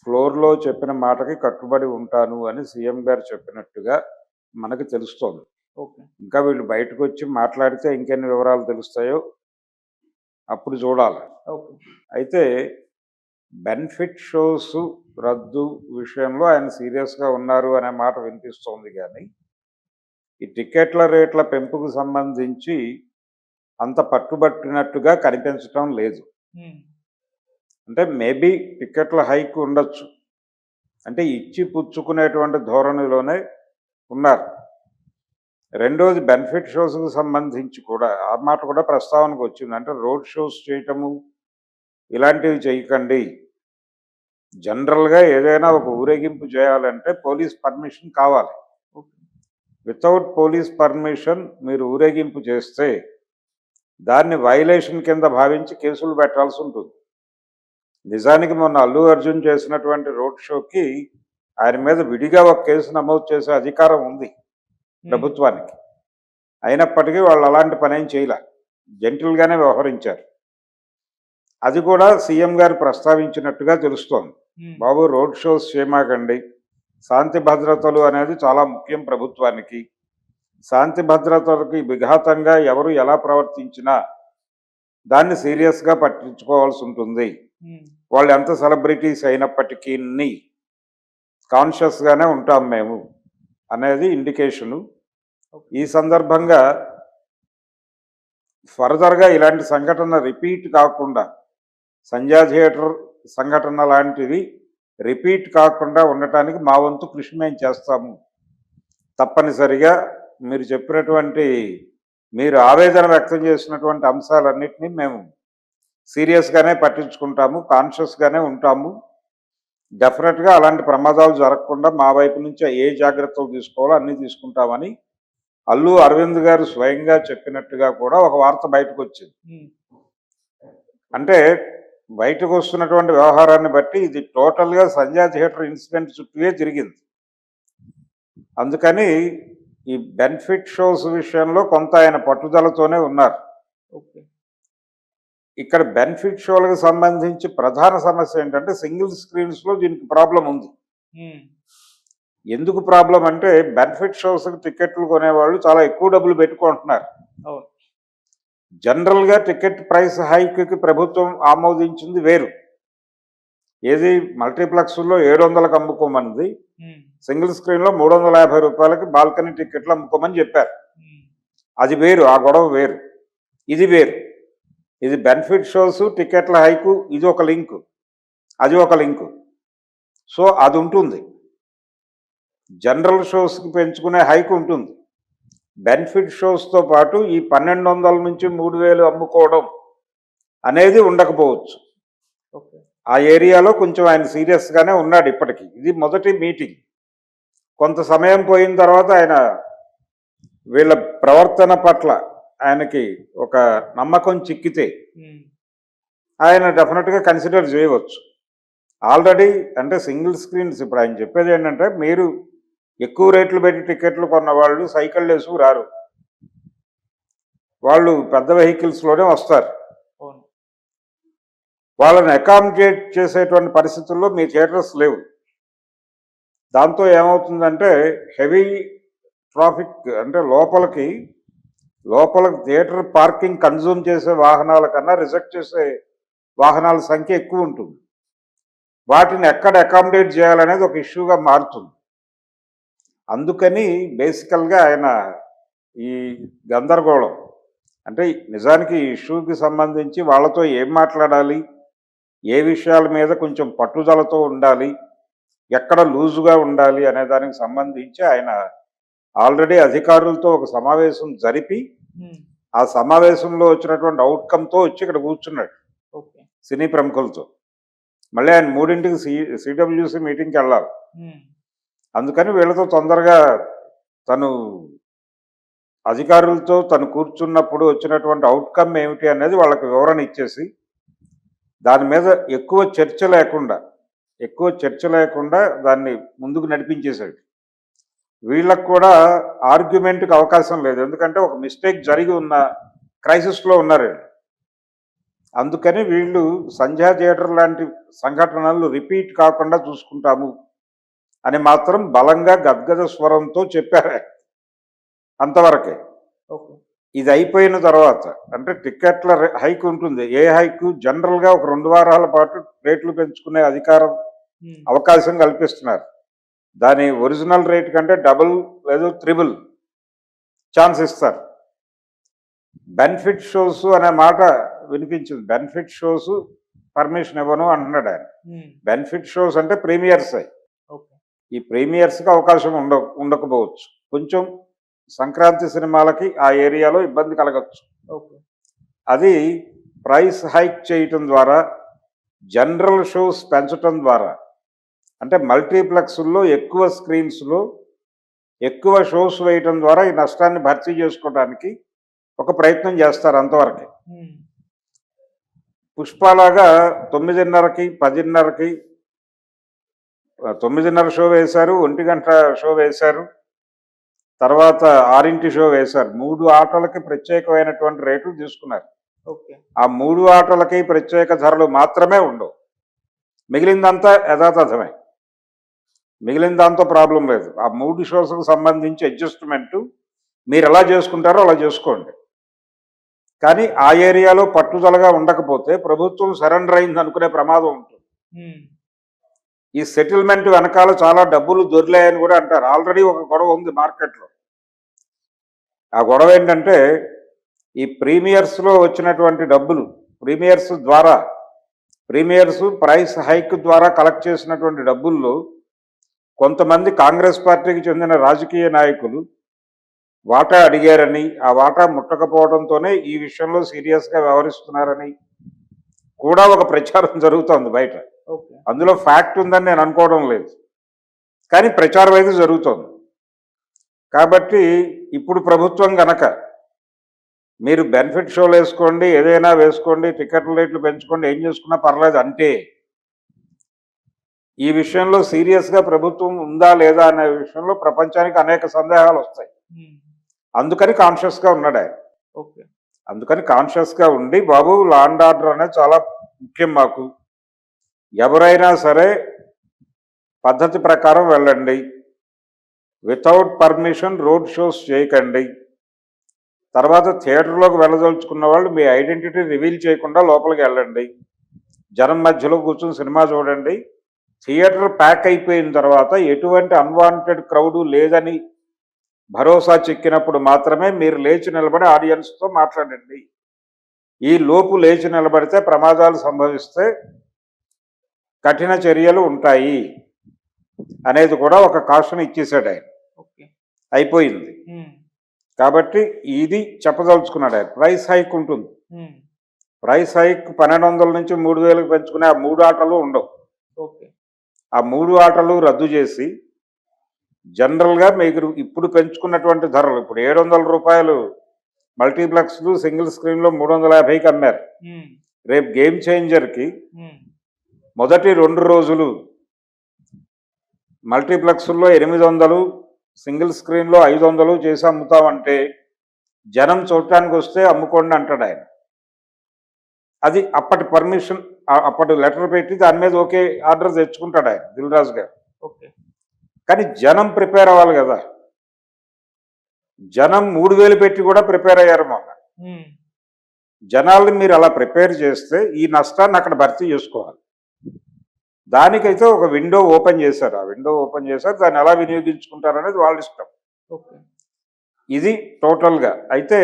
ఫ్లోర్‌లో చెప్పిన మాటకి కట్టుబడి ఉంటాను అని సీఎం గారు చెప్పినట్టుగా మనకు తెలుస్తోంది. ఓకే. ఇంకా వీళ్ళు బయటకొచ్చి మాట్లాడితే ఇంకెన్ని వివరాలు తెలుస్తాయో అప్పుడు చూడాలి. ఓకే. అయితే బెనిఫిట్ షోస్ రద్దు విషయంలో ఆయన సీరియస్‌గా ఉన్నారు అనే మాట వినిపిస్తోంది గానీ, ఈ టికెట్ల రేట్ల పెంపుకు సంబంధించి అంత పట్టుబట్టినట్టుగా కనిపించటం లేదు. హ్మ్. అంటే మేబీ టికెట్ల హైక్ ఉండొచ్చు. అంటే ఇచ్చి పుచ్చుకునేటువంటి ధోరణిలోనే ఉన్నారు. రెండోది బెనిఫిట్ షోస్‌కి సంబంధించి కూడా ఆ మాట కూడా ప్రస్తావనకు వచ్చింది. అంటే రోడ్ షోస్ చేయటము ఇలాంటివి చేయకండి. జనరల్‌గా ఏదైనా ఒక ఊరేగింపు చేయాలంటే పోలీస్ పర్మిషన్ కావాలి. ఓకే. వితౌట్ పోలీస్ పర్మిషన్ మీరు ఊరేగింపు చేస్తే దాన్ని వయలేషన్ కింద భావించి కేసులు పెట్టాల్సి ఉంటుంది. నిజానికి మొన్న అల్లు అర్జున్ చేసినటువంటి రోడ్ షోకి ఆయన మీద విడిగా ఒక కేసు నమోదు చేసే అధికారం ఉంది హ్మ్. ప్రభుత్వానికి. అయినప్పటికీ వాళ్ళు అలాంటి పనేం చేయలే. జెంటిల్‌గానే వ్యవహరించారు. అది కూడా సీఎం గారు ప్రస్తావించినట్టుగా తెలుస్తోంది. హ్మ్. బాబు రోడ్ షోస్ చేయమాకండి. శాంతి భద్రతలు అనేది చాలా ముఖ్యం ప్రభుత్వానికి. శాంతి భద్రతలకి విఘాతంగా ఎవరు ఎలా ప్రవర్తించినా దాన్ని సీరియస్‌గా పట్టించుకోవాల్సి ఉంటుంది. హ్మ్. వాళ్ళు ఎంత సెలబ్రిటీస్ అయినప్పటికీని కాన్షియస్‌గానే ఉంటాం మేము అనేది ఇండికేషను. ఓకే. ఈ సందర్భంగా ఫర్దర్‌గా ఇలాంటి సంఘటన రిపీట్ కాకుండా సంధ్యా థియేటర్ సంఘటన లాంటివి రిపీట్ కాకుండా ఉండటానికి మా వంతు కృషి మేము చేస్తాము. తప్పనిసరిగా మీరు చెప్పినటువంటి మీరు ఆవేదన వ్యక్తం చేసినటువంటి అంశాలన్నిటినీ మేము సీరియస్‌గానే పట్టించుకుంటాము. కాన్షియస్‌గానే ఉంటాము. డెఫినెట్‌గా అలాంటి ప్రమాదాలు జరగకుండా మా వైపు నుంచి ఏ జాగ్రత్తలు తీసుకోవాలో అన్నీ తీసుకుంటామని అల్లు అరవింద్ గారు స్వయంగా చెప్పినట్టుగా కూడా ఒక వార్త బయటకొచ్చింది. హ్మ్. అంటే బయటకొస్తున్నటువంటి వ్యవహారాన్ని బట్టి ఇది టోటల్‌గా సంధ్యా థియేటర్ ఇన్సిడెంట్ చుట్టూయే తిరిగింది. అందుకని ఈ బెనిఫిట్ షోస్ విషయంలో కొంత ఆయన పట్టుదలతోనే ఉన్నారు. ఓకే. ఇక్కడ బెనిఫిట్ షోలకు సంబంధించి ప్రధాన సమస్య ఏంటంటే సింగిల్ స్క్రీన్స్‌లో దీనికి ప్రాబ్లమ్ ఉంది. హ్మ్. ఎందుకు ప్రాబ్లమ్ అంటే బెనిఫిట్ షోస్‌కి టికెట్లు కొనేవాళ్ళు చాలా ఎక్కువ డబ్బులు పెట్టుకుంటున్నారు. అవును. జనరల్‌గా టికెట్ ప్రైస్ హైక్‌కి ప్రభుత్వం ఆమోదించింది వేరు. ఏది మల్టీప్లెక్స్‌ల్లో 700కి అమ్ముకోమన్నది. హ్మ్. సింగిల్ స్క్రీన్‌లో రూ. 350కి బాల్కనీ టికెట్లు అమ్ముకోమని చెప్పారు. హ్మ్. అది వేరు. ఆ గొడవ వేరు. ఇది వేరు. ఇది బెనిఫిట్ షోస్, టికెట్ల హైకు ఇది ఒక లింకు. అది ఒక లింకు. సో, అదుంటుంది. జనరల్ షోస్‌కి పెంచుకునే హైక్ ఉంటుంది. బెనిఫిట్ షోస్‌తో పాటు ఈ 1200 నుంచి 3000 అమ్ముకోవడం అనేది ఉండకపోవచ్చు. ఓకే. ఆ ఏరియాలో కొంచెం ఆయన సీరియస్‌గానే ఉన్నాడు ఇప్పటికి. ఇది మొదటి మీటింగ్. కొంత సమయం పోయిన తర్వాత ఆయన వీళ్ళ ప్రవర్తన పట్ల ఆయనకి ఒక నమ్మకం చిక్కితే హ్మ్. ఆయన డెఫినెట్‌గా కన్సిడర్ చేయవచ్చు. ఆల్రెడీ అంటే సింగిల్ స్క్రీన్స్ ఇప్పుడు ఆయన చెప్పేది ఏంటంటే మీరు ఎక్కువ రేట్లు పెట్టి టికెట్లు కొన్న వాళ్ళు సైకిళ్ళు వేసుకు రారు. వాళ్ళు పెద్ద వెహికల్స్‌లోనే వస్తారు. అవును. వాళ్ళని అకామిడేట్ చేసేటువంటి పరిస్థితుల్లో మీ థియేటర్స్ లేవు. దాంతో ఏమవుతుందంటే హెవీ ట్రాఫిక్ అంటే లోపల థియేటర్ పార్కింగ్ కన్జ్యూమ్ చేసే వాహనాల కన్నా రిజెక్ట్ చేసే వాహనాల సంఖ్య ఎక్కువ ఉంటుంది. వాటిని ఎక్కడ అకామిడేట్ చేయాలనేది ఒక ఇష్యూగా మారుతుంది. అందుకని బేసికల్‌గా ఆయన ఈ గందరగోళం అంటే నిజానికి ఈ ఇష్యూకి సంబంధించి వాళ్ళతో ఏం మాట్లాడాలి? ఏ విషయాల మీద కొంచెం పట్టుదలతో ఉండాలి? ఎక్కడ లూజుగా ఉండాలి? అనే దానికి సంబంధించి ఆయన ఆల్రెడీ అధికారులతో ఒక సమావేశం జరిపి, హ్మ్. ఆ సమావేశంలో వచ్చినటువంటి ఔట్‌కమ్‌తో వచ్చి ఇక్కడ కూర్చున్నాడు ఓకే. సినీ ప్రముఖులతో. మళ్ళీ ఆయన 3కి సిడబ్ల్యూసీ మీటింగ్‌కెళ్ళాలి. హ్మ్. అందుకని వీళ్ళతో తొందరగా తను అధికారులతో తను కూర్చున్నప్పుడు వచ్చినటువంటి ఔట్‌కమ్ ఏమిటి అనేది వాళ్ళకి వివరణ ఇచ్చేసి, దాని మీద ఎక్కువ చర్చ లేకుండా దాన్ని ముందుకు నడిపించేశాడు. వీళ్ళకి కూడా ఆర్గ్యుమెంట్‌కి అవకాశం లేదు. ఎందుకంటే ఒక మిస్టేక్ జరిగి ఉన్న క్రైసిస్‌లో ఉన్నారు వీళ్ళు. అందుకని వీళ్ళు సంధ్యా థియేటర్ లాంటి సంఘటనలు రిపీట్ కాకుండా చూసుకుంటాము అని మాత్రం బలంగా గద్గద స్వరంతో చెప్పారు. అంతవరకే. ఓకే. ఇది అయిపోయిన తర్వాత అంటే టికెట్ల హైక్ ఉంటుంది. ఏ హైక్ జనరల్గా ఒక 2 వారాల పాటు రేట్లు పెంచుకునే అధికారం అవకాశం కల్పిస్తున్నారు. దాని ఒరిజినల్ రేట్ కంటే డబుల్ లేదా త్రిబుల్ ఛాన్స్ ఇస్తారు. బెనిఫిట్ షోస్ అనే మాట వినిపించింది. బెనిఫిట్ షోస్ పర్మిషన్ ఇవ్వను అంటున్నాడు ఆయన. బెనిఫిట్ షోస్ అంటే ప్రీమియర్స్. ఓకే. ఈ ప్రీమియర్స్కి అవకాశం ఉండకపోవచ్చు. కొంచెం సంక్రాంతి సినిమాలకి ఆ ఏరియాలో ఇబ్బంది కలగచ్చు. ఓకే. అది ప్రైస్ హైక్ చేయటం ద్వారా, జనరల్ షోస్ పెంచటం ద్వారా, అంటే మల్టీప్లెక్స్లో ఎక్కువ స్క్రీన్స్లో ఎక్కువ షోస్ వేయటం ద్వారా ఈ నష్టాన్ని భర్తీ చేసుకోవడానికి ఒక ప్రయత్నం చేస్తారు. అంతవరకే. పుష్పలాగా 9:30కి 10:30కి 9:30 షో వేశారు, 1 గంట షో వేశారు, తర్వాత 6 షో వేశారు. 3 ఆటలకి ప్రత్యేకమైనటువంటి రేట్లు తీసుకున్నారు. ఓకే. ఆ 3 ఆటలకి ప్రత్యేక ధరలు మాత్రమే ఉండవు. మిగిలిందంతా యథాతథమే. మిగిలిన దాంతో ప్రాబ్లం లేదు. ఆ 3 షోస్కి సంబంధించి అడ్జస్ట్మెంట్ మీరు ఎలా చేసుకుంటారో అలా చేసుకోండి. కానీ ఆ ఏరియాలో పట్టుదలగా ఉండకపోతే ప్రభుత్వం సరెండర్ అయింది అనుకునే ప్రమాదం ఉంటుంది. ఈ సెటిల్మెంట్ వెనకాల చాలా డబ్బులు దొరిలాయని కూడా అంటారు. ఆల్రెడీ ఒక గొడవ ఉంది మార్కెట్లో. ఆ గొడవ ఏంటంటే ఈ ప్రీమియర్స్లో వచ్చినటువంటి డబ్బులు, ప్రీమియర్స్ ప్రైస్ హైక్ ద్వారా కలెక్ట్ చేసినటువంటి డబ్బుల్లో కొంతమంది కాంగ్రెస్ పార్టీకి చెందిన రాజకీయ నాయకులు వాటా అడిగారని, ఆ వాటా ముట్టకపోవడంతోనే ఈ విషయంలో సీరియస్గా వ్యవహరిస్తున్నారని కూడా ఒక ప్రచారం జరుగుతోంది బయట. అందులో ఫ్యాక్ట్ ఉందని నేను అనుకోవడం లేదు, కానీ ప్రచారం అయితే జరుగుతోంది. కాబట్టి ఇప్పుడు ప్రభుత్వం గనక మీరు బెనిఫిట్ షోలు వేసుకోండి, ఏదైనా వేసుకోండి, టికెట్ల రేట్లు పెంచుకోండి, ఏం చేసుకున్నా పర్లేదు అంటే ఈ విషయంలో సీరియస్గా ప్రభుత్వం ఉందా లేదా అనే విషయంలో ప్రపంచానికి అనేక సందేహాలు వస్తాయి. అందుకని కాన్షియస్గా ఉన్నాడు ఆయన. ఓకే. అందుకని కాన్షియస్గా ఉండి, బాబు లా అండ్ ఆర్డర్ అనేది చాలా ముఖ్యం మాకు, ఎవరైనా సరే పద్ధతి ప్రకారం వెళ్ళండి, వితౌట్ పర్మిషన్ రోడ్ షోస్ చేయకండి, తర్వాత థియేటర్లోకి వెళ్ళదలుచుకున్న వాళ్ళు మీ ఐడెంటిటీ రివీల్ చేయకుండా లోపలికి వెళ్ళండి, జనం మధ్యలో కూర్చొని సినిమా చూడండి, థియేటర్ ప్యాక్ అయిపోయిన తర్వాత ఎటువంటి అన్వాంటెడ్ క్రౌడు లేదని భరోసా చెక్కినప్పుడు మాత్రమే మీరు లేచి నిలబడి ఆడియన్స్తో మాట్లాడండి. ఈ లోపు లేచి నిలబడితే ప్రమాదాలు సంభవిస్తే కఠిన చర్యలు ఉంటాయి అనేది కూడా ఒక కాషన్ ఇచ్చేసాడు ఆయన. అయిపోయింది. కాబట్టి ఇది చెప్పదలుచుకున్నాడు ఆయన. ప్రైస్ హైక్ ఉంటుంది. ప్రైస్ హైక్ 1200 నుంచి 3000కి పెంచుకునే ఆ 3 ఆటలు ఉండవు. ఆ 3 ఆటలు రద్దు చేసి జనరల్గా మీకు ఇప్పుడు పెంచుకున్నటువంటి ధరలు, ఇప్పుడు 700 రూపాయలు మల్టీప్లెక్స్లు సింగిల్ స్క్రీన్లో 350కి అమ్మారు. రేపు గేమ్ చేంజర్కి మొదటి 2 రోజులు మల్టీప్లెక్స్లో 800, సింగిల్ స్క్రీన్లో 500 చేసి అమ్ముతామంటే జనం చూడటానికి వస్తే అమ్ముకోండి అంటాడు ఆయన. అది అప్పటి పర్మిషన్, అప్పటి లెటర్ పెట్టి దాని మీద ఓకే ఆర్డర్ తెచ్చుకుంటాడు ఆయన, దిల్ రాజు గారు. కానీ జనం ప్రిపేర్ అవ్వాలి కదా. జనం 3000 పెట్టి కూడా ప్రిపేర్ అయ్యారు మొన్న. జనాల్ని మీరు అలా ప్రిపేర్ చేస్తే ఈ నష్టాన్ని అక్కడ భర్తీ చేసుకోవాలి. దానికైతే ఒక విండో ఓపెన్ చేశారు. ఆ విండో ఓపెన్ చేశారు, దాన్ని ఎలా వినియోగించుకుంటారనేది వాళ్ళ ఇష్టం. ఇది టోటల్గా అయితే